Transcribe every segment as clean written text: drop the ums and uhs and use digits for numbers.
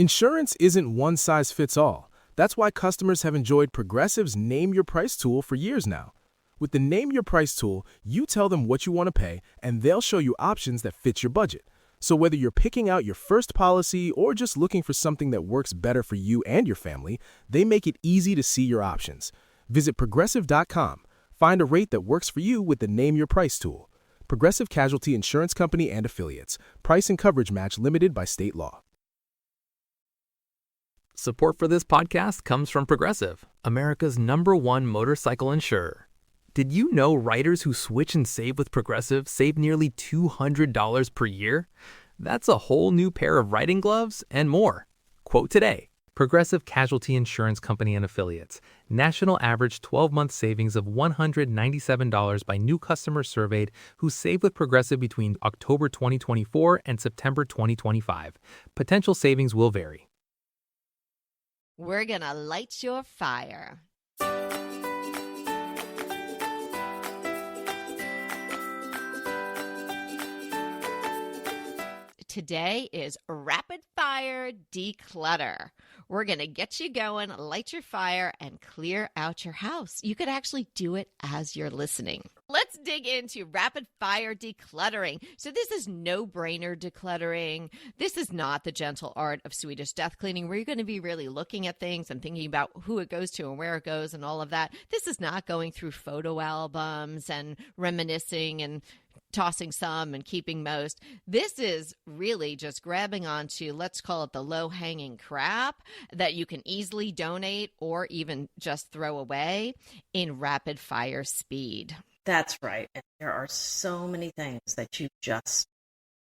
Insurance isn't one size fits all. That's why customers have enjoyed Progressive's Name Your Price tool for years now. With the Name Your Price tool, you tell them what you want to pay, and they'll show you options that fit your budget. So whether you're picking out your first policy or just looking for something that works better for you and your family, they make it easy to see your options. Visit Progressive.com. Find a rate that works for you with the Name Your Price tool. Progressive Casualty Insurance Company and Affiliates. Price and coverage match limited by state law. Support for this podcast comes from Progressive, America's #1 motorcycle insurer. Did you know riders who switch and save with Progressive save nearly $200 per year? That's a whole new pair of riding gloves and more. Quote today. Progressive Casualty Insurance Company and Affiliates. National average 12-month savings of $197 by new customers surveyed who saved with Progressive between October 2024 and September 2025. Potential savings will vary. We're going to light your fire. Today is Rapid Fire Declutter. We're going to get you going, light your fire, and clear out your house. You could actually do it as you're listening. Let's dig into rapid fire decluttering. So this is no-brainer decluttering. This is not the gentle art of Swedish death cleaning where you're going to be really looking at things and thinking about who it goes to and where it goes and all of that. This is not going through photo albums and reminiscing and tossing some and keeping most. This is really just grabbing onto, let's call it the low-hanging crap that you can easily donate or even just throw away in rapid fire speed. That's right. And there are so many things that you just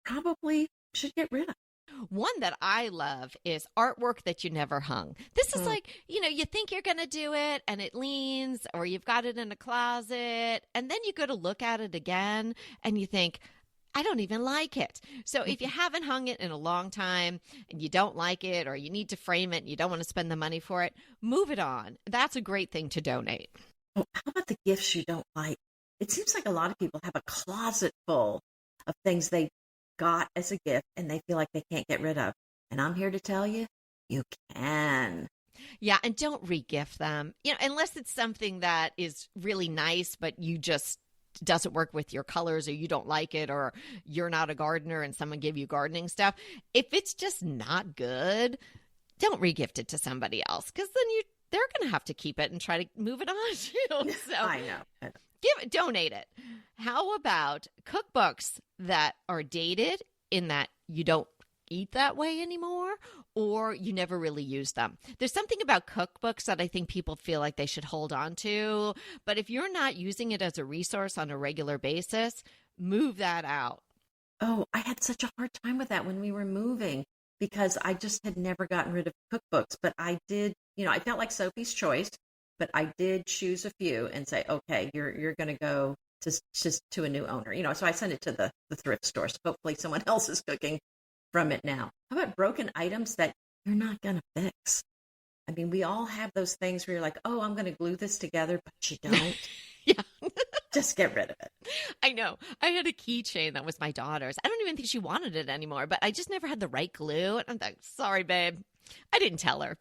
probably should get rid of. One that I love is artwork that you never hung. This is like, you think you're going to do it and it leans, or you've got it in a closet, and then you go to look at it again and you think, I don't even like it. So if you haven't hung it in a long time and you don't like it, or you need to frame it and you don't want to spend the money for it, move it on. That's a great thing to donate. Oh, how about the gifts you don't like? It seems like a lot of people have a closet full of things they got as a gift and they feel like they can't get rid of. And I'm here to tell you, you can. Yeah, and don't re-gift them. Unless it's something that is really nice, but you just doesn't work with your colors, or you don't like it, or you're not a gardener and someone gave you gardening stuff. If it's just not good, don't re-gift it to somebody else, because then they're going to have to keep it and try to move it on too. So I know. Donate it. How about cookbooks that are dated in that you don't eat that way anymore, or you never really use them? There's something about cookbooks that I think people feel like they should hold on to, but if you're not using it as a resource on a regular basis, move that out. Oh, I had such a hard time with that when we were moving because I just had never gotten rid of cookbooks, but I did, I felt like Sophie's Choice. But I did choose a few and say, okay, you're going to go to a new owner. So I sent it to the thrift store. So hopefully someone else is cooking from it now. How about broken items that you're not going to fix? I mean, we all have those things where you're like, oh, I'm going to glue this together, but you don't. Yeah. Just get rid of it. I know. I had a keychain that was my daughter's. I don't even think she wanted it anymore, but I just never had the right glue. And I'm like, sorry, babe. I didn't tell her,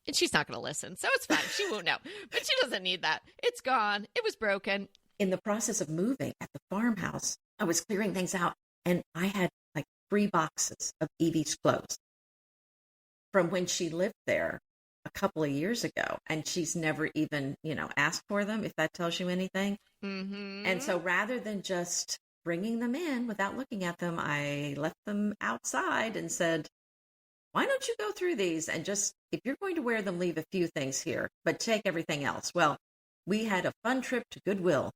and she's not going to listen. So it's fine. She won't know. But she doesn't need that. It's gone. It was broken. In the process of moving at the farmhouse, I was clearing things out, and I had like 3 boxes of Evie's clothes from when she lived there a couple of years ago. And she's never even, asked for them, if that tells you anything. Mm-hmm. And so rather than just bringing them in without looking at them, I left them outside and said, why don't you go through these and just, if you're going to wear them, leave a few things here, but take everything else. Well, we had a fun trip to Goodwill.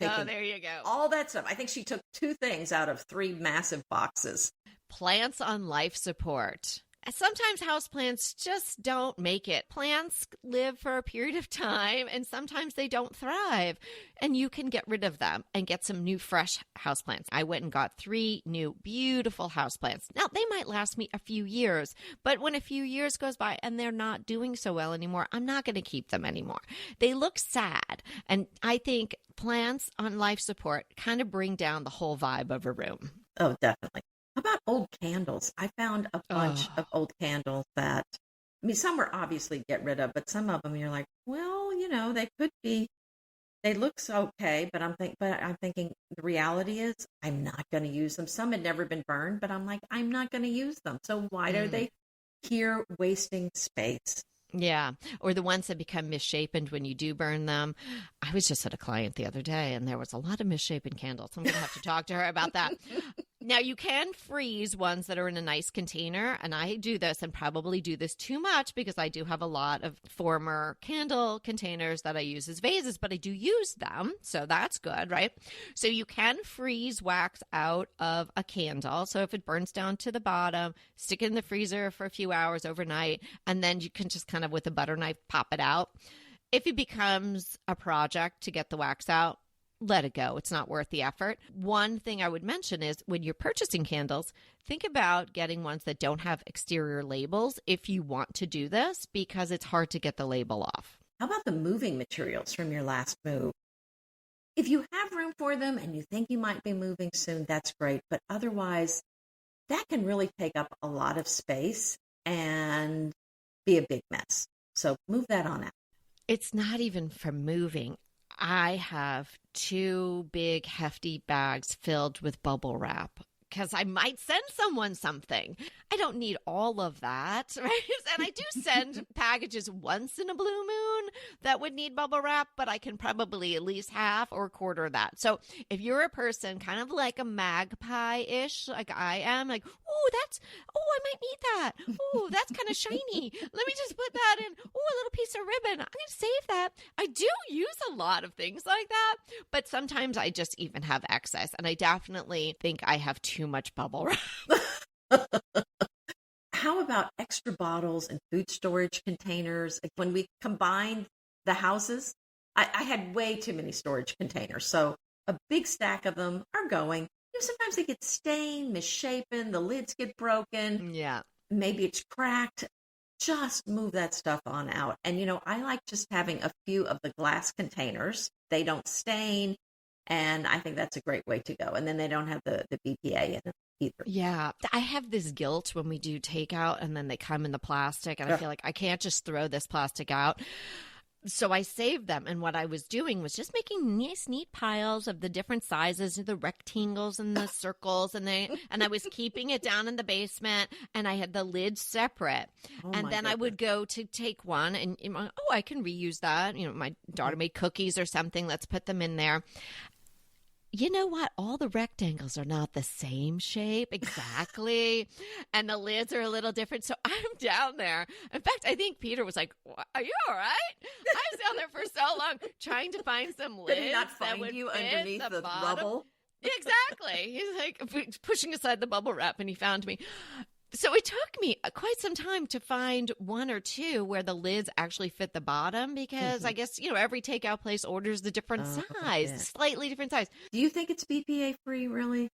Oh, there you go. All that stuff. I think she took 2 things out of 3 massive boxes. Plants on life support. Sometimes houseplants just don't make it. Plants live for a period of time, and sometimes they don't thrive, and you can get rid of them and get some new, fresh houseplants. I went and got 3 new, beautiful houseplants. Now, they might last me a few years, but when a few years goes by and they're not doing so well anymore, I'm not going to keep them anymore. They look sad, and I think plants on life support kind of bring down the whole vibe of a room. Oh, definitely. How about old candles? I found a bunch of old candles that, I mean, some were obviously get rid of, but some of them you're like, well, they could be, they look so okay, but I'm thinking the reality is I'm not going to use them. Some had never been burned, but I'm like, I'm not going to use them. So why are they here wasting space? Yeah. Or the ones that become misshapen when you do burn them. I was just at a client the other day and there was a lot of misshapen candles. I'm going to have to talk to her about that. Now, you can freeze ones that are in a nice container, and I do this and probably do this too much because I do have a lot of former candle containers that I use as vases, but I do use them, so that's good, right? So you can freeze wax out of a candle. So if it burns down to the bottom, stick it in the freezer for a few hours overnight, and then you can just kind of with a butter knife pop it out. If it becomes a project to get the wax out, let it go. It's not worth the effort. One thing I would mention is when you're purchasing candles, think about getting ones that don't have exterior labels if you want to do this, because it's hard to get the label off. How about the moving materials from your last move? If you have room for them and you think you might be moving soon, that's great. But otherwise, that can really take up a lot of space and be a big mess. So move that on out. It's not even from moving. I have 2 big hefty bags filled with bubble wrap because I might send someone something. I don't need all of that, right? And I do send packages once in a blue moon that would need bubble wrap, but I can probably at least half or quarter that. So if you're a person kind of like a magpie-ish, like I am, like, I might need that. Oh, that's kind of shiny. Let me just put that in. Oh, a little piece of ribbon. I'm going to save that. I do use a lot of things like that, but sometimes I just even have excess, and I definitely think I have too much bubble wrap. How about extra bottles and food storage containers? Like when we combined the houses, I had way too many storage containers. So a big stack of them are going. Sometimes they get stained, misshapen, the lids get broken. Yeah. Maybe it's cracked. Just move that stuff on out. And, I like just having a few of the glass containers. They don't stain. And I think that's a great way to go. And then they don't have the BPA in them either. Yeah. I have this guilt when we do takeout and then they come in the plastic. And I feel like I can't just throw this plastic out. So I saved them. And what I was doing was just making nice, neat piles of the different sizes, the rectangles and the circles. And I was keeping it down in the basement, and I had the lids separate. And then I would go to take one and, I can reuse that. My daughter made cookies or something. Let's put them in there. You know what? All the rectangles are not the same shape exactly. And the lids are a little different. So I'm down there. In fact, I think Peter was like, are you all right? I was down there for so long trying to find some lids. Did he not find you underneath the rubble? Exactly. He's like pushing aside the bubble wrap, and he found me. So it took me quite some time to find 1 or 2 where the lids actually fit the bottom, because I guess, every takeout place orders the different size, slightly different size. Do you think it's BPA free, really?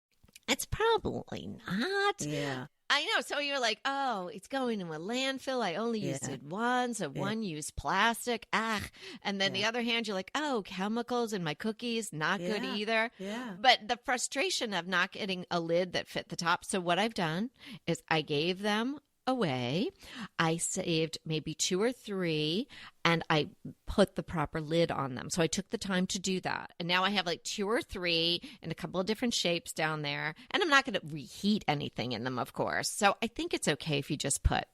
It's probably not. Yeah. I know. So you're like, it's going to a landfill. I only used it once. So one used plastic. And then the other hand, you're like, chemicals in my cookies, not good either. Yeah. But the frustration of not getting a lid that fit the top. So what I've done is I gave them away. I saved maybe 2 or 3, and I put the proper lid on them. So I took the time to do that. And now I have like 2 or 3 in a couple of different shapes down there. And I'm not going to reheat anything in them, of course. So I think it's okay if you just put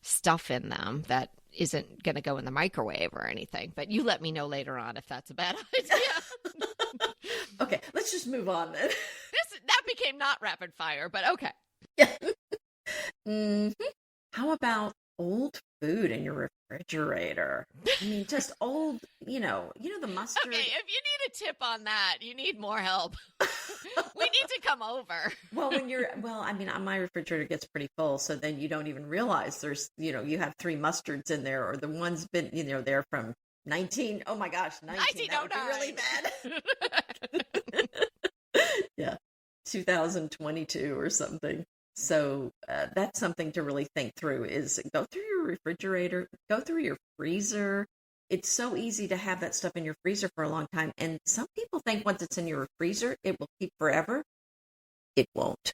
stuff in them that isn't going to go in the microwave or anything. But you let me know later on if that's a bad idea. Okay, let's just move on then. That became not rapid fire, but okay. Yeah. How about old food in your refrigerator? I mean, just old, the mustard. Okay, if you need a tip on that, you need more help. We need to come over. Well, my refrigerator gets pretty full, so then you don't even realize there's, you have 3 mustards in there, or the one's been, they're from 19. Oh my gosh, 19. That would be really bad. Yeah, 2022 or something. So that's something to really think through, is go through your refrigerator, go through your freezer. It's so easy to have that stuff in your freezer for a long time. And some people think once it's in your freezer, it will keep forever. It won't.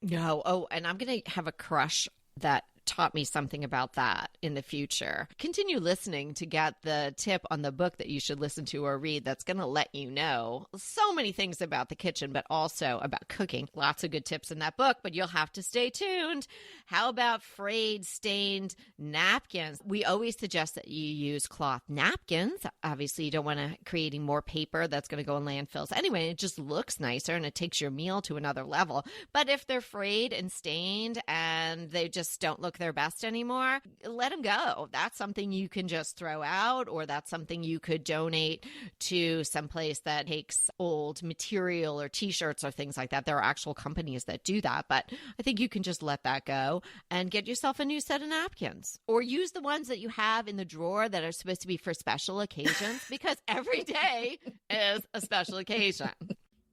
No. Oh, and I'm going to have a crush that taught me something about that in the future. Continue listening to get the tip on the book that you should listen to or read that's going to let you know so many things about the kitchen, but also about cooking. Lots of good tips in that book, but you'll have to stay tuned. How about frayed, stained napkins? We always suggest that you use cloth napkins. Obviously, you don't want to creating more paper that's going to go in landfills. Anyway, it just looks nicer and it takes your meal to another level. But if they're frayed and stained and they just don't look their best anymore, let them go. That's something you can just throw out, or that's something you could donate to someplace that takes old material or t-shirts or things like that. There are actual companies that do that, but I think you can just let that go and get yourself a new set of napkins, or use the ones that you have in the drawer that are supposed to be for special occasions, because every day is a special occasion.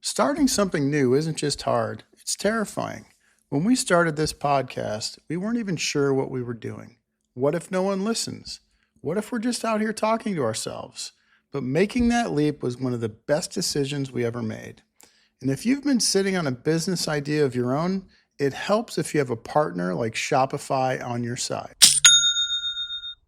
Starting something new isn't just hard, it's terrifying. When we started this podcast, we weren't even sure what we were doing. What if no one listens? What if we're just out here talking to ourselves? But making that leap was one of the best decisions we ever made. And if you've been sitting on a business idea of your own, it helps if you have a partner like Shopify on your side.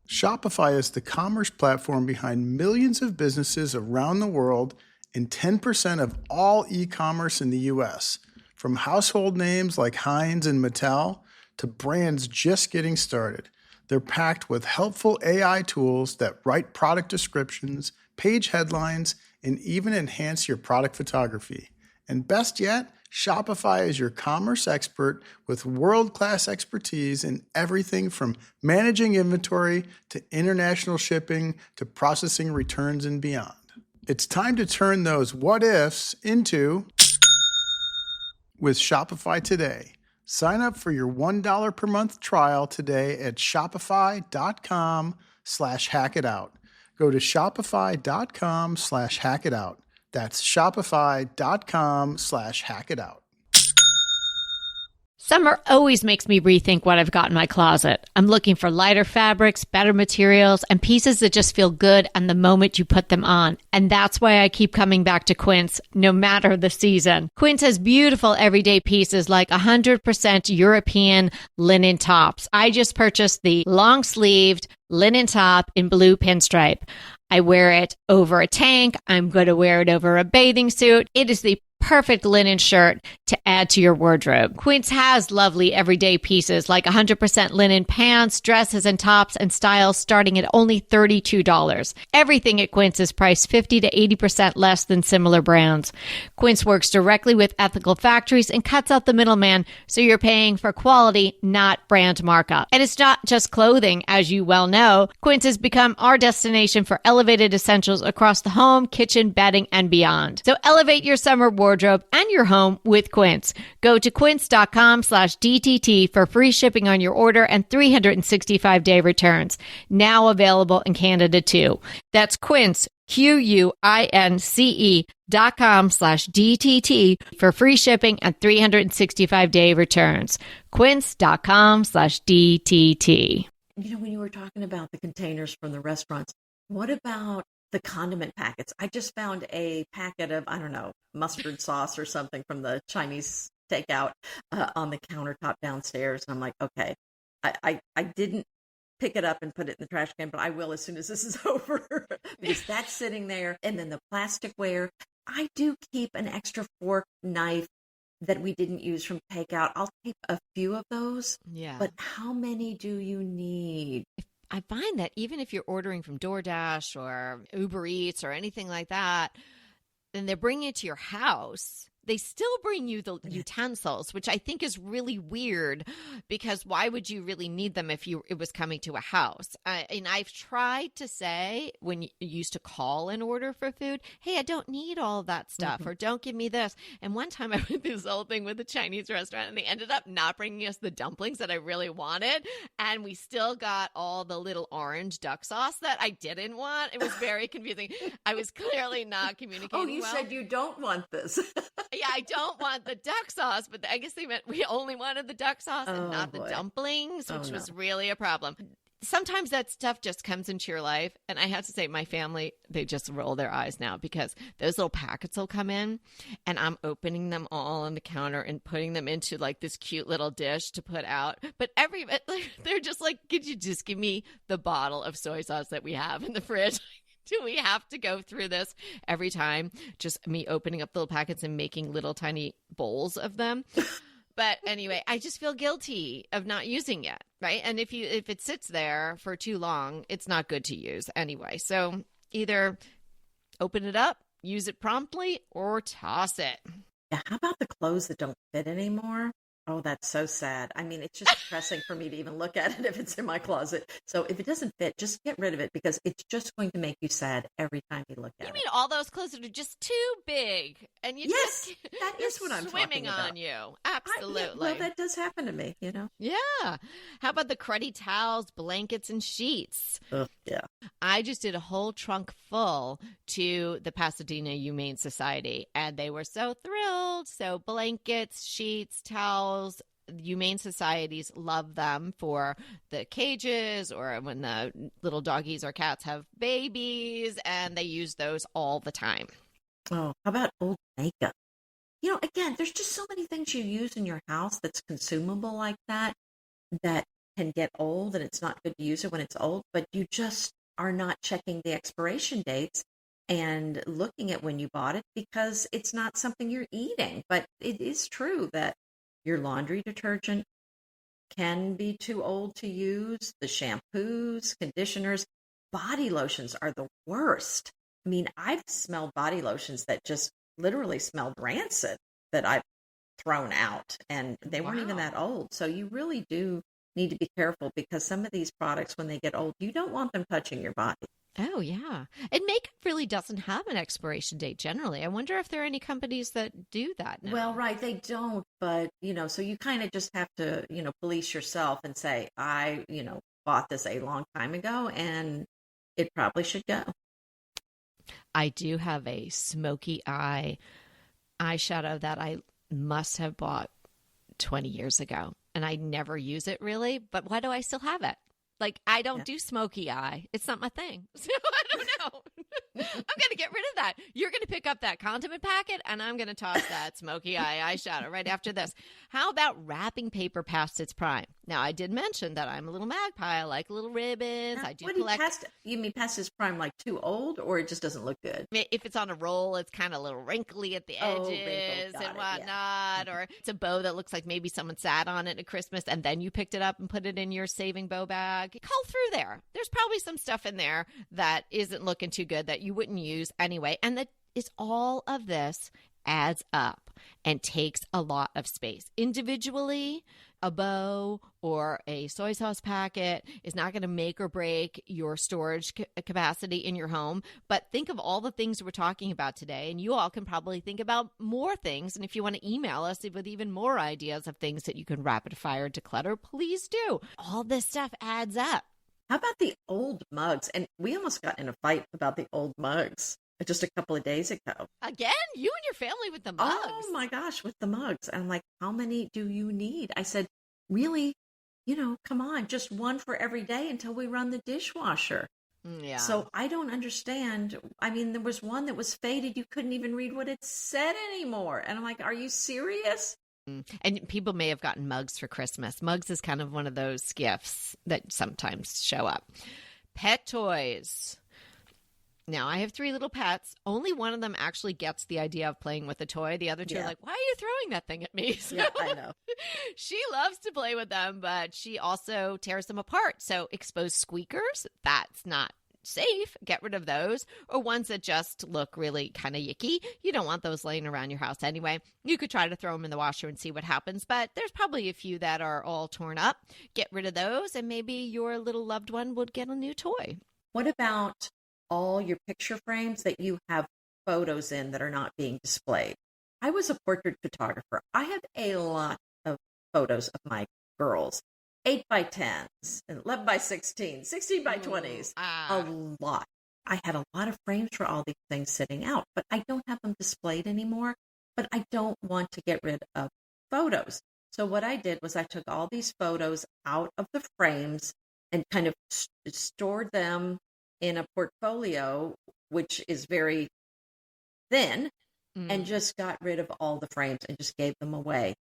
Shopify is the commerce platform behind millions of businesses around the world and 10% of all e-commerce in the US. From household names like Heinz and Mattel to brands just getting started, they're packed with helpful AI tools that write product descriptions, page headlines, and even enhance your product photography. And best yet, Shopify is your commerce expert with world-class expertise in everything from managing inventory to international shipping to processing returns and beyond. It's time to turn those what ifs into with Shopify today. Sign up for your $1 per month trial today at shopify.com/hackitout. Go to shopify.com/hackitout. That's shopify.com/hackitout. Summer always makes me rethink what I've got in my closet. I'm looking for lighter fabrics, better materials, and pieces that just feel good and the moment you put them on. And that's why I keep coming back to Quince, no matter the season. Quince has beautiful everyday pieces like 100% European linen tops. I just purchased the long-sleeved linen top in blue pinstripe. I wear it over a tank. I'm going to wear it over a bathing suit. It is the perfect linen shirt to add to your wardrobe. Quince has lovely everyday pieces like 100% linen pants, dresses, and tops and styles starting at only $32. Everything at Quince is priced 50 to 80% less than similar brands. Quince works directly with ethical factories and cuts out the middleman, so you're paying for quality, not brand markup. And it's not just clothing, as you well know. Quince has become our destination for elevated essentials across the home, kitchen, bedding, and beyond. So elevate your summer wardrobe and your home with Quince. Go to quince.com/DTT for free shipping on your order and 365-day returns. Now available in Canada too. That's Quince, QUINCE.com/DTT for free shipping and 365-day returns. Quince.com/DTT. You know, when you were talking about the containers from the restaurants, what about the condiment packets? I just found a packet of, I don't know, mustard sauce or something from the Chinese takeout on the countertop downstairs. And I'm like, okay, I didn't pick it up and put it in the trash can, but I will as soon as this is over because that's sitting there. And then the plasticware, I do keep an extra fork, knife that we didn't use from takeout. I'll keep a few of those. Yeah. But how many do you need? I find that even if you're ordering from DoorDash or Uber Eats or anything like that, and they're bringing it to your house, they still bring you the utensils, which I think is really weird because why would you really need them if it was coming to a house? And I've tried to say when you used to call and order for food, hey, I don't need all of that stuff or don't give me this. And one time I went through this whole thing with a Chinese restaurant and they ended up not bringing us the dumplings that I really wanted. And we still got all the little orange duck sauce that I didn't want. It was very confusing. I was clearly not communicating well. Oh, you said you don't want this. Yeah, I don't want the duck sauce, but I guess they meant we only wanted the duck sauce and not the dumplings, which was really a problem. sometimes that stuff just comes into your life. And I have to say, my family, they just roll their eyes now because those little packets will come in and I'm opening them all on the counter and putting them into like this cute little dish to put out. But they're just like, could you just give me the bottle of soy sauce that we have in the fridge? Do we have to go through this every time? Just me opening up the little packets and making little tiny bowls of them. But anyway, I just feel guilty of not using it, right? And if it sits there for too long, it's not good to use anyway. So either open it up, use it promptly, or toss it. Yeah, how about the clothes that don't fit anymore? Oh, that's so sad. I mean, it's just depressing for me to even look at it if it's in my closet. So if it doesn't fit, just get rid of it because it's just going to make you sad every time you look at it. You mean all those clothes that are just too big and you Yes, just that is what I'm swimming talking about. on you. Absolutely. Well, that does happen to me, you know? Yeah. How about the cruddy towels, blankets, and sheets? Ugh, yeah. I just did a whole trunk full to the Pasadena Humane Society, and they were so thrilled. So blankets, sheets, towels, humane societies love them for the cages or when the little doggies or cats have babies, and they use those all the time. Oh, how about old makeup? You know, again, there's just so many things you use in your house that's consumable like that can get old, and it's not good to use it when it's old, but you just are not checking the expiration dates and looking at when you bought it because it's not something you're eating. But it is true that your laundry detergent can be too old to use. The shampoos, conditioners, body lotions are the worst. I mean, I've smelled body lotions that just literally smelled rancid that I've thrown out, and they weren't even that old. So you really do need to be careful because some of these products, when they get old, you don't want them touching your body. Oh, yeah. And makeup really doesn't have an expiration date generally. I wonder if there are any companies that do that now. Well, right, they don't, but, so you kind of just have to, police yourself and say, I, bought this a long time ago and it probably should go. I do have a smoky eye eyeshadow that I must have bought 20 years ago, and I never use it really, but why do I still have it? Like, I don't do smoky eye. It's not my thing. So I don't know. I'm going to get rid of that. You're going to pick up that condiment packet, and I'm going to toss that smoky eye eyeshadow right after this. How about wrapping paper past its prime? Now, I did mention that I'm a little magpie. I like little ribbons. I do collect. You mean past its prime, like too old, or it just doesn't look good? If it's on a roll, it's kind of a little wrinkly at the edges and whatnot. Or it's a bow that looks like maybe someone sat on it at Christmas, and then you picked it up and put it in your saving bow bag. Cull through there. There's probably some stuff in there that isn't looking too good that you wouldn't use anyway. And that is all of this adds up and takes a lot of space. Individually, a bow or a soy sauce packet is not going to make or break your storage capacity in your home. But think of all the things we're talking about today, and you all can probably think about more things. And if you want to email us with even more ideas of things that you can rapid fire declutter, please do. All this stuff adds up. How about the old mugs? And we almost got in a fight about the old mugs just a couple of days ago. Again, you and your family with the mugs. Oh my gosh, with the mugs. And I'm like, how many do you need? I said, really, come on, just one for every day until we run the dishwasher. Yeah. So I don't understand. I mean, there was one that was faded. You couldn't even read what it said anymore. And I'm like, are you serious? And people may have gotten mugs for Christmas. Mugs is kind of one of those gifts that sometimes show up. Pet toys. Now, I have 3 little pets. Only one of them actually gets the idea of playing with a toy. The other 2 are like, why are you throwing that thing at me? So, yeah, I know. She loves to play with them, but she also tears them apart. So exposed squeakers, that's not safe. Get rid of those. Or ones that just look really kind of yicky. You don't want those laying around your house anyway. You could try to throw them in the washer and see what happens, but there's probably a few that are all torn up. Get rid of those, and maybe your little loved one would get a new toy. What about all your picture frames that you have photos in that are not being displayed? I was a portrait photographer. I have a lot of photos of my girls. 8 by 10s, 11 by 16s, 16 by 20s, a lot. I had a lot of frames for all these things sitting out, but I don't have them displayed anymore, but I don't want to get rid of photos. So what I did was I took all these photos out of the frames and kind of stored them in a portfolio, which is very thin, and just got rid of all the frames and just gave them away.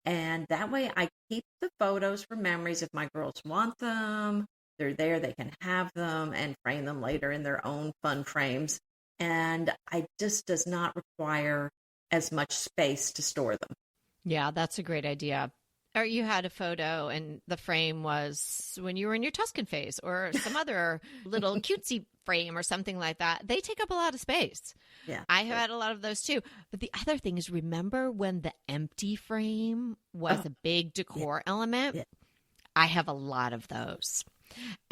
And that way I keep the photos for memories. If my girls want them, they're there, they can have them and frame them later in their own fun frames. And I just does not require as much space to store them. Yeah, that's a great idea. Or you had a photo and the frame was when you were in your Tuscan phase or some other little cutesy frame or something like that. They take up a lot of space. Yeah. I have had a lot of those too. But the other thing is, remember when the empty frame was a big decor element? Yeah. I have a lot of those.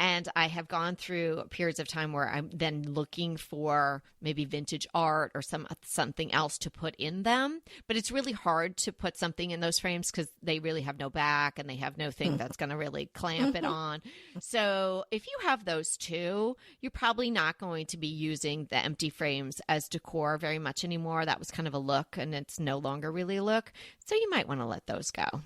And I have gone through periods of time where I'm then looking for maybe vintage art or something else to put in them. But it's really hard to put something in those frames because they really have no back and they have no thing that's going to really clamp it on. So if you have those too, you're probably not going to be using the empty frames as decor very much anymore. That was kind of a look and it's no longer really a look. So you might want to let those go.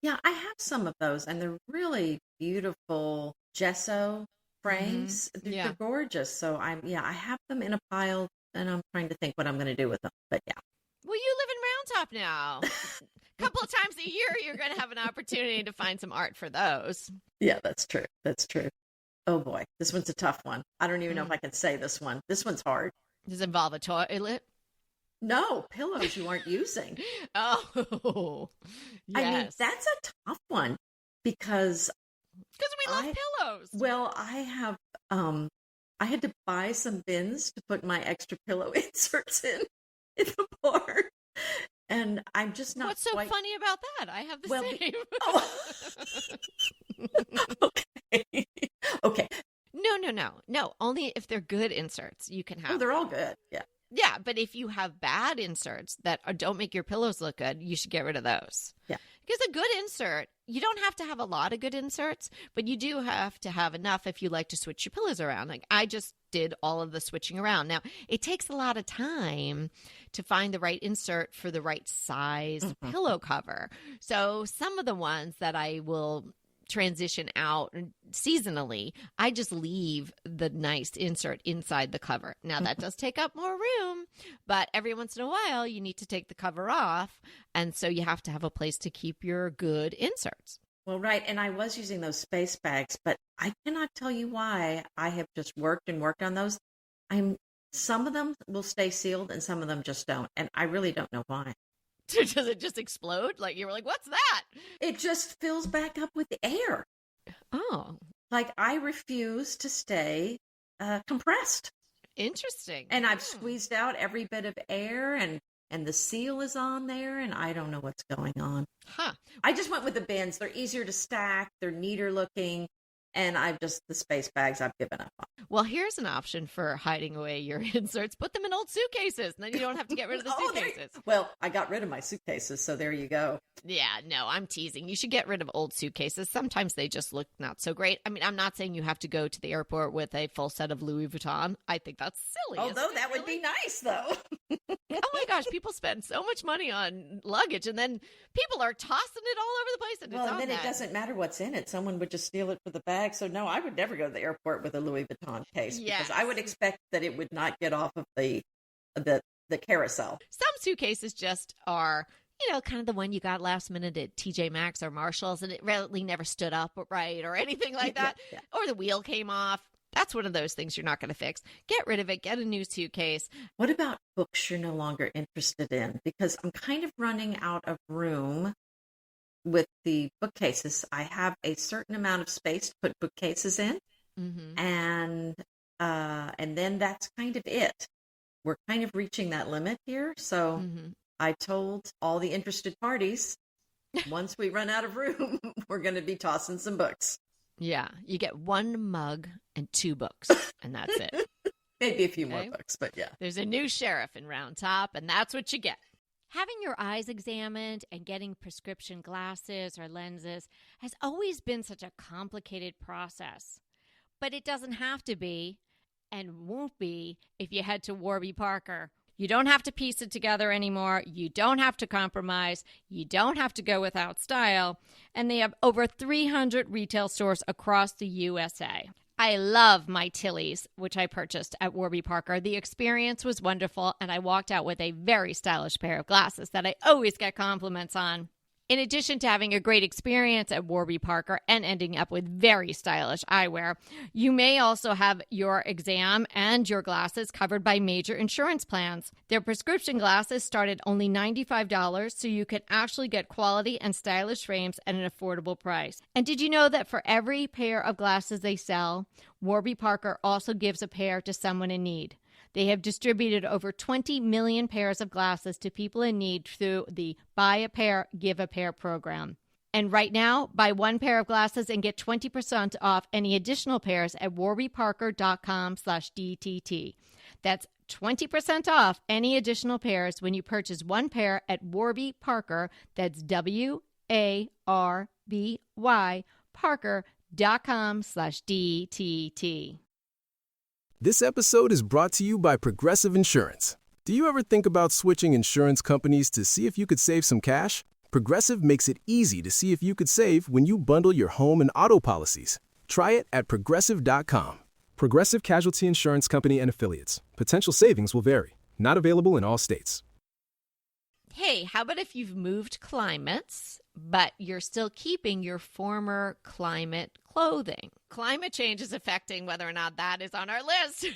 Yeah, I have some of those, and they're really beautiful gesso frames. Yeah. They're gorgeous. So I have them in a pile, and I'm trying to think what I'm going to do with them. But yeah. Well, you live in Round Top now. A couple of times a year, you're going to have an opportunity to find some art for those. Yeah, that's true. That's true. Oh boy, this one's a tough one. I don't even know if I can say this one. This one's hard. Does it involve a toilet? No, pillows you aren't using. Oh, yes. I mean, that's a tough one because we love pillows. Well, I have, I had to buy some bins to put my extra pillow inserts in the barn. And I'm just not What's so funny about that? I have the same. Okay. Okay. No. Only if they're good inserts, you can have. Oh, they're all good. Yeah. Yeah, but if you have bad inserts that don't make your pillows look good, you should get rid of those. Yeah. Because a good insert, you don't have to have a lot of good inserts, but you do have to have enough if you like to switch your pillows around. Like I just did all of the switching around. Now, it takes a lot of time to find the right insert for the right size pillow cover. So some of the ones that I will transition out seasonally, I just leave the nice insert inside the cover. Now that does take up more room, but every once in a while you need to take the cover off. And so you have to have a place to keep your good inserts. Well, right. And I was using those space bags, but I cannot tell you why. I have just worked on those. Some of them will stay sealed and some of them just don't. And I really don't know why. Does it just explode? Like you were like, what's that? It just fills back up with air. Oh, Like I refuse to stay compressed. interesting. And I've squeezed out every bit of air and the seal is on there and I don't know what's going on. Huh. I just went with the bins. They're easier to stack. They're neater looking. And the space bags I've given up on. Well, here's an option for hiding away your inserts. Put them in old suitcases, and then you don't have to get rid of the suitcases. Well, I got rid of my suitcases, so there you go. Yeah, no, I'm teasing. You should get rid of old suitcases. Sometimes they just look not so great. I mean, I'm not saying you have to go to the airport with a full set of Louis Vuitton. I think that's silly. Although that would be nice, though. Oh my gosh, people spend so much money on luggage, and then people are tossing it all over the place. And Well, and then it doesn't matter what's in it. Someone would just steal it for the bag. So no, I would never go to the airport with a Louis Vuitton case because I would expect that it would not get off of the carousel. Some suitcases just are, kind of the one you got last minute at TJ Maxx or Marshall's, and it really never stood up right or anything like that. Yeah. Or the wheel came off. That's one of those things you're not going to fix. Get rid of it. Get a new suitcase. What about books you're no longer interested in? Because I'm kind of running out of room with the bookcases. I have a certain amount of space to put bookcases in, and then that's kind of it. We're kind of reaching that limit here. So I told all the interested parties, once we run out of room, we're going to be tossing some books. Yeah, you get one mug and 2 books, and that's it. Maybe a few more books, but yeah. There's a new sheriff in Round Top, and that's what you get. Having your eyes examined and getting prescription glasses or lenses has always been such a complicated process. But it doesn't have to be and won't be if you head to Warby Parker. You don't have to piece it together anymore. You don't have to compromise. You don't have to go without style. And they have over 300 retail stores across the USA. I love my Tillies, which I purchased at Warby Parker. The experience was wonderful, and I walked out with a very stylish pair of glasses that I always get compliments on. In addition to having a great experience at Warby Parker and ending up with very stylish eyewear, you may also have your exam and your glasses covered by major insurance plans. Their prescription glasses start at only $95, so you can actually get quality and stylish frames at an affordable price. And did you know that for every pair of glasses they sell, Warby Parker also gives a pair to someone in need? They have distributed over 20 million pairs of glasses to people in need through the Buy a Pair, Give a Pair program. And right now, buy one pair of glasses and get 20% off any additional pairs at warbyparker.com/DTT. That's 20% off any additional pairs when you purchase one pair at Warby Parker. That's WARBY Parker.com/DTT. This episode is brought to you by Progressive Insurance. Do you ever think about switching insurance companies to see if you could save some cash? Progressive makes it easy to see if you could save when you bundle your home and auto policies. Try it at Progressive.com. Progressive Casualty Insurance Company and Affiliates. Potential savings will vary. Not available in all states. Hey, how about if you've moved climates, but you're still keeping your former climate clothing? Climate change is affecting whether or not that is on our list.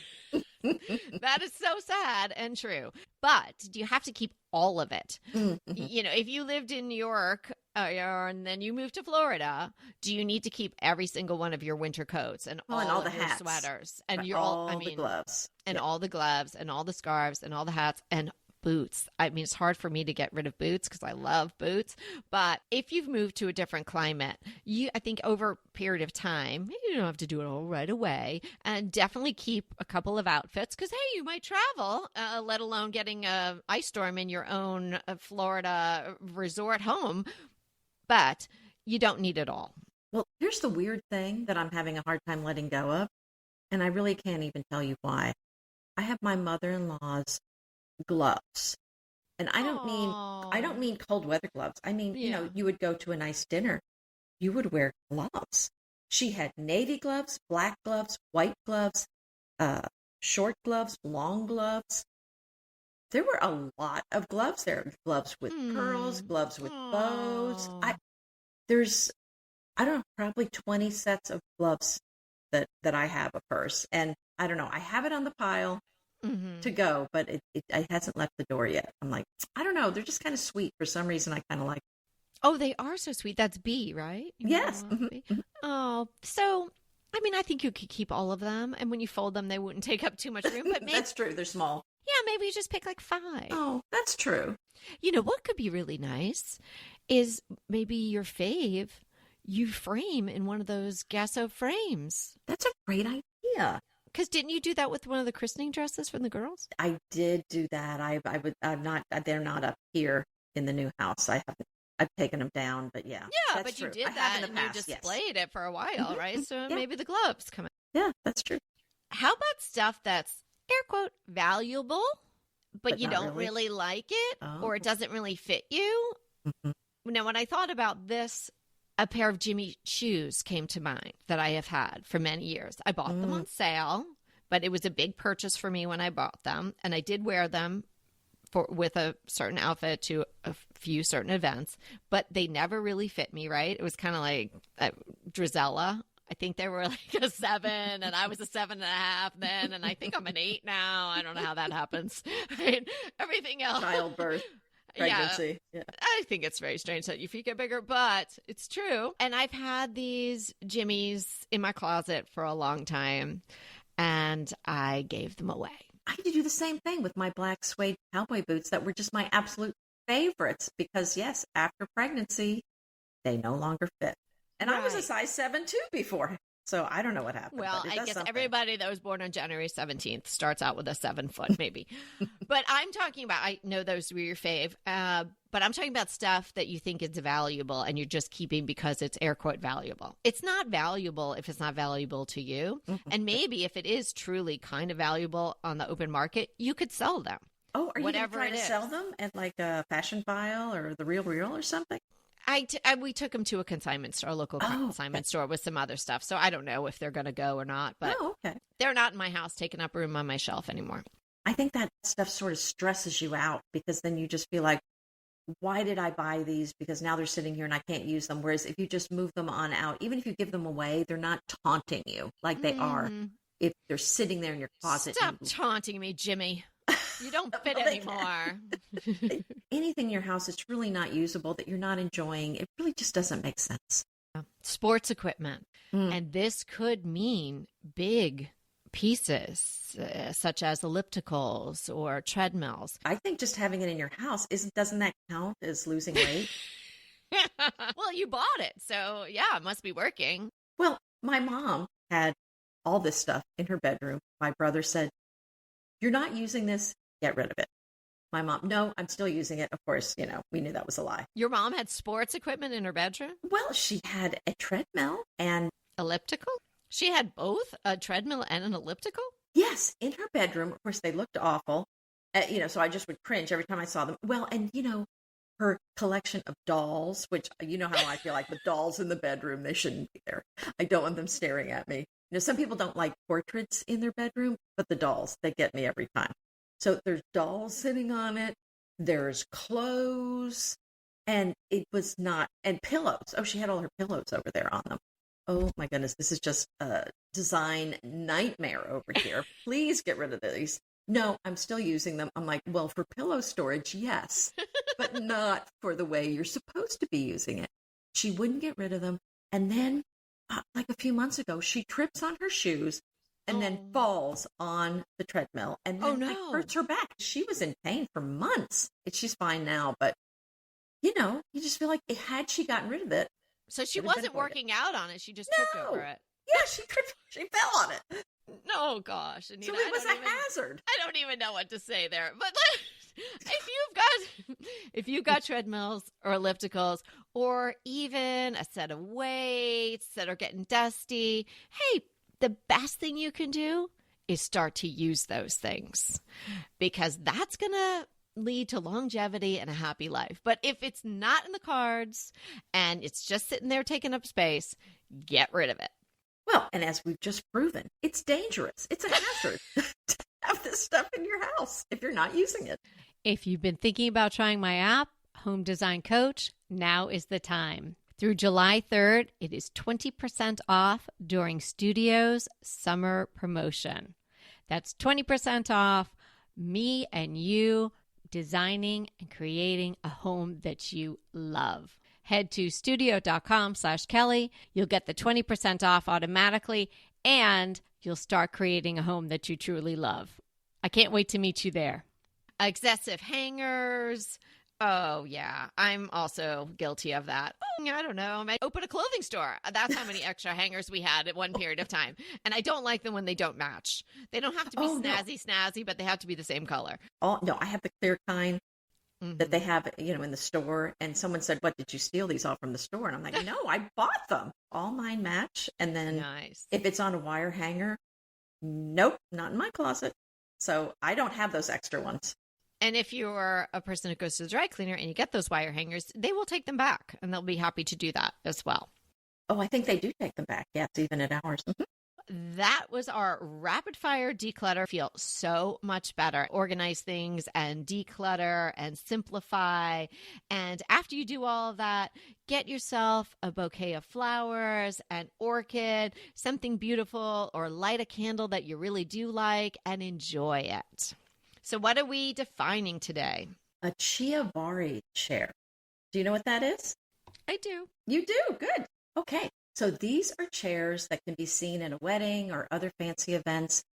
That is so sad and true. But do you have to keep all of it? You know, if you lived in New York and then you moved to Florida, do you need to keep every single one of your winter coats and all the of your hats, sweaters and the gloves and all the gloves and all the scarves and all the hats and boots? I mean, it's hard for me to get rid of boots because I love boots. But if you've moved to a different climate, I think over a period of time, you don't have to do it all right away, and definitely keep a couple of outfits because, hey, you might travel, let alone getting an ice storm in your own Florida resort home. But you don't need it all. Well, here's the weird thing that I'm having a hard time letting go of, and I really can't even tell you why. I have my mother-in-law's gloves, and I don't mean cold weather gloves. I mean, you know, you would go to a nice dinner, you would wear gloves. She had navy gloves, black gloves, white gloves, short gloves, long gloves. There were a lot of gloves there. Gloves with curls, gloves with bows. There's I don't know, probably 20 sets of gloves that I have of hers, and I don't know. I have it on the pile to go, but it hasn't left the door yet. I'm like, I don't know. They're just kind of sweet for some reason. I kind of like. Oh, they are so sweet. That's B, right? Yes. Oh, so I mean, I think you could keep all of them, and when you fold them, they wouldn't take up too much room. But maybe that's true. They're small. Yeah, maybe you just pick like 5. Oh, that's true. You know what could be really nice is maybe your fave you frame in one of those gesso frames. That's a great idea. Because didn't you do that with one of the christening dresses from the girls? I did do that. They're not up here in the new house. I've taken them down, but yeah. Yeah, but true. You did that and you displayed it for a while, right? So maybe the gloves come in. Yeah, that's true. How about stuff that's, air quote, valuable, but you don't really like it or it doesn't really fit you? Now, when I thought about this, a pair of Jimmy shoes came to mind that I have had for many years. I bought them on sale, but it was a big purchase for me when I bought them. And I did wear them with a certain outfit to a few certain events, but they never really fit me, right? It was kind of like Drizella. I think they were like a 7 and I was a 7.5 then. And I think I'm an 8 now. I don't know how that happens. Right? Everything else. Childbirth. Pregnancy. Yeah. I think it's very strange that your feet get bigger, but it's true. And I've had these Jimmies in my closet for a long time, and I gave them away. I had to do the same thing with my black suede cowboy boots that were just my absolute favorites because, yes, after pregnancy, they no longer fit. And I was a size 7 too before. So I don't know what happened. Well, I guess everybody that was born on January 17th starts out with a 7 foot, maybe. But I'm talking about, I know those were your fave, but I'm talking about stuff that you think is valuable and you're just keeping because it's air quote valuable. It's not valuable if it's not valuable to you. And maybe if it is truly kind of valuable on the open market, you could sell them. Oh, are you going to whatever try it to is. sell them at like a Fashion File or the Real Real or something? We took them to a consignment store, a local Oh, consignment okay. store with some other stuff. So I don't know if they're going to go or not, but Oh, okay. they're not in my house taking up room on my shelf anymore. I think that stuff sort of stresses you out because then you just feel like, why did I buy these? Because now they're sitting here and I can't use them. Whereas if you just move them on out, even if you give them away, they're not taunting you like they are if they're sitting there in your closet. Stop taunting me, Jimmy. You don't fit Well, they anymore. Anything in your house that's really not usable, that you're not enjoying, it really just doesn't make sense. Sports equipment. Mm. And this could mean big pieces, such as ellipticals or treadmills. I think just having it in your house doesn't that count as losing weight? Well, you bought it. So, yeah, it must be working. Well, my mom had all this stuff in her bedroom. My brother said, "You're not using this, get rid of it." My mom, "No, I'm still using it." Of course, we knew that was a lie. Your mom had sports equipment in her bedroom? Well, she had a treadmill and Elliptical? She had both a treadmill and an elliptical? yes, in her bedroom. Of course, they looked awful. So I just would cringe every time I saw them. Well, and her collection of dolls, which you know how I feel like with dolls in the bedroom, they shouldn't be there. I don't want them staring at me. Some people don't like portraits in their bedroom, but the dolls, they get me every time. So there's dolls sitting on it. There's clothes, and it was not, and pillows. Oh, she had all her pillows over there on them. Oh my goodness, this is just a design nightmare over here. Please get rid of these. No, I'm still using them. I'm like, well, for pillow storage, yes, but not for the way you're supposed to be using it. She wouldn't get rid of them. And then, like a few months ago, she trips on her shoes and then falls on the treadmill and then hurts her back. She was in pain for months. She's fine now, but you just feel like had she gotten rid of it. So she wasn't working out on it. She just tripped over it. Yeah, she fell on it. Oh gosh, Anita, So it was a hazard. I don't even know what to say there. But if you've got treadmills or ellipticals, or even a set of weights that are getting dusty, hey, the best thing you can do is start to use those things, because that's gonna lead to longevity and a happy life. But if it's not in the cards and it's just sitting there taking up space, get rid of it. Well, and as we've just proven, it's dangerous. It's a hazard to have this stuff in your house if you're not using it. If you've been thinking about trying my app, Home Design Coach, now is the time. Through July 3rd, it is 20% off during Studio's summer promotion. That's 20% off me and you designing and creating a home that you love. Head to studio.com/Kelly. You'll get the 20% off automatically, and you'll start creating a home that you truly love. I can't wait to meet you there. Excessive hangers. Oh, yeah. I'm also guilty of that. Oh, I don't know. I might open a clothing store. That's how many extra hangers we had at one period of time. And I don't like them when they don't match. They don't have to be snazzy, but they have to be the same color. Oh, no, I have the clear kind that they have, in the store. And someone said, "What, did you steal these all from the store?" And I'm like, "No, I bought them. All mine match." And then if it's on a wire hanger, nope, not in my closet. So I don't have those extra ones. And if you're a person who goes to the dry cleaner and you get those wire hangers, they will take them back, and they'll be happy to do that as well. Oh, I think they do take them back. Yes, even at ours. That was our rapid fire declutter. Feel so much better. Organize things and declutter and simplify. And after you do all of that, get yourself a bouquet of flowers, an orchid, something beautiful, or light a candle that you really do like and enjoy it. So what are we defining today? A Chiavari chair. Do you know what that is? I do. You do? Good. Okay. So these are chairs that can be seen in a wedding or other fancy events.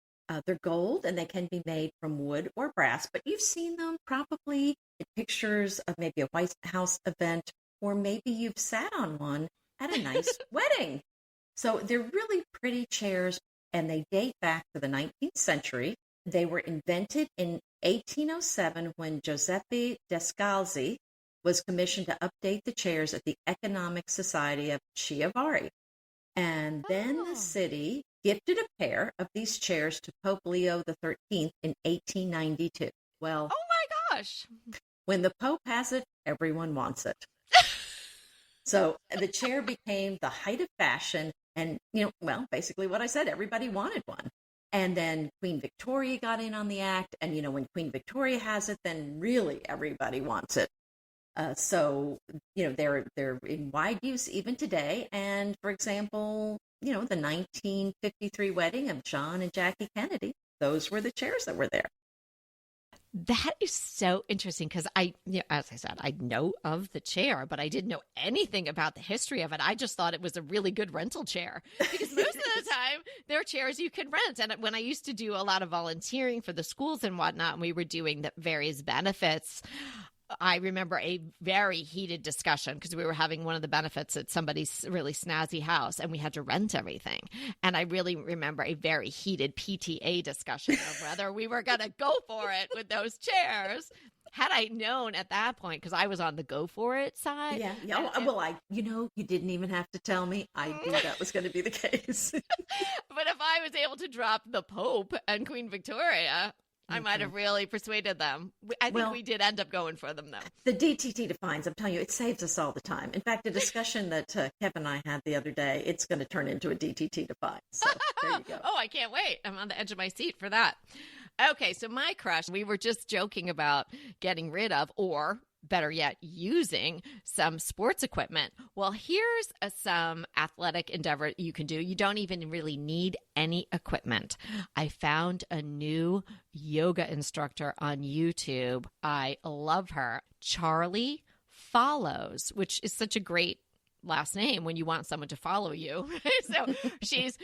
They're gold and they can be made from wood or brass, but you've seen them probably in pictures of maybe a White House event, or maybe you've sat on one at a nice wedding. So they're really pretty chairs, and they date back to the 19th century. They were invented in 1807 when Giuseppe Descalzi was commissioned to update the chairs at the Economic Society of Chiavari. And then the city gifted a pair of these chairs to Pope Leo XIII in 1892. Well, oh gosh. When the Pope has it, everyone wants it. So the chair became the height of fashion. And, well, basically what I said, everybody wanted one. And then Queen Victoria got in on the act. And, when Queen Victoria has it, then really everybody wants it. So, they're in wide use even today. And for example, the 1953 wedding of John and Jackie Kennedy, those were the chairs that were there. That is so interesting because as I said, I know of the chair, but I didn't know anything about the history of it. I just thought it was a really good rental chair because most of the time there are chairs you can rent. And when I used to do a lot of volunteering for the schools and whatnot, and we were doing the various benefits, I remember a very heated discussion because we were having one of the benefits at somebody's really snazzy house and we had to rent everything. And I really remember a very heated PTA discussion of whether we were going to go for it with those chairs. Had I known at that point, because I was on the go for it side. Yeah. Well, you didn't even have to tell me. I knew that was going to be the case. But if I was able to drop the Pope and Queen Victoria, I might have really persuaded them. I think we did end up going for them, though. The DTT Defines, I'm telling you, it saves us all the time. In fact, a discussion that Kevin and I had the other day, it's going to turn into a DTT Defines. So there you go. Oh, I can't wait. I'm on the edge of my seat for that. Okay, so my crush, we were just joking about getting rid of, or better yet, using some sports equipment. Well, here's some athletic endeavor you can do. You don't even really need any equipment. I found a new yoga instructor on YouTube. I love her. Charlie Follows, which is such a great last name when you want someone to follow you. So she's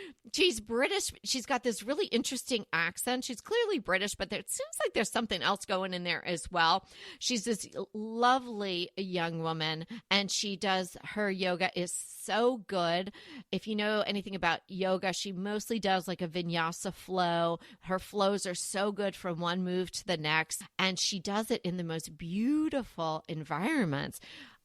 British. She's got this really interesting accent. She's clearly British, but it seems like there's something else going in there as well. She's this lovely young woman, and her yoga is so good. If you know anything about yoga, she mostly does like a vinyasa flow. Her flows are so good from one move to the next, and she does it in the most beautiful environments.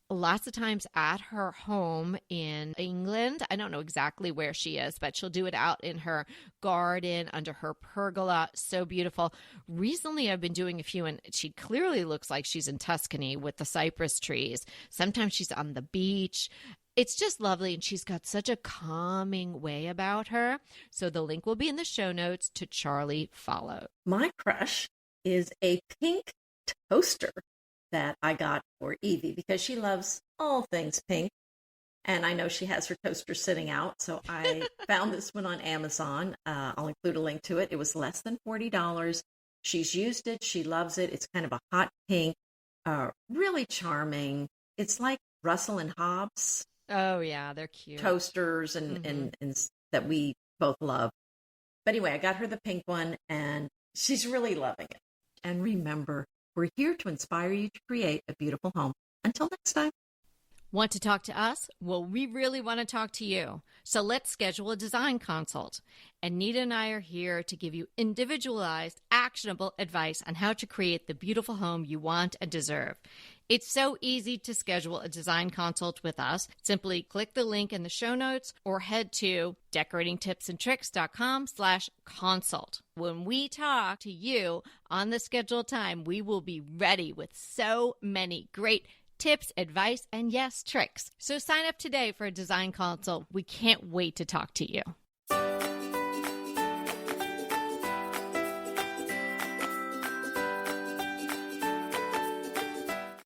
Lots of times at her home in England. I don't know exactly where she is, but she'll do it out in her garden under her pergola. So beautiful. Recently, I've been doing a few, and she clearly looks like she's in Tuscany with the cypress trees. Sometimes she's on the beach. It's just lovely, and she's got such a calming way about her. So the link will be in the show notes to Charlie Follow. My crush is a pink toaster that I got for Evie because she loves all things pink. And I know she has her toaster sitting out. So I found this one on Amazon. I'll include a link to it. It was less than $40. She's used it. She loves it. It's kind of a hot pink, really charming. It's like Russell and Hobbs. Oh, yeah, they're cute. Toasters and that we both love. But anyway, I got her the pink one, and she's really loving it. And remember, we're here to inspire you to create a beautiful home. Until next time. Want to talk to us? Well, we really want to talk to you. So let's schedule a design consult. Anita and I are here to give you individualized, actionable advice on how to create the beautiful home you want and deserve. It's so easy to schedule a design consult with us. Simply click the link in the show notes or head to decoratingtipsandtricks.com/consult. When we talk to you on the scheduled time, we will be ready with so many great tips, advice, and yes, tricks. So sign up today for a design consult. We can't wait to talk to you.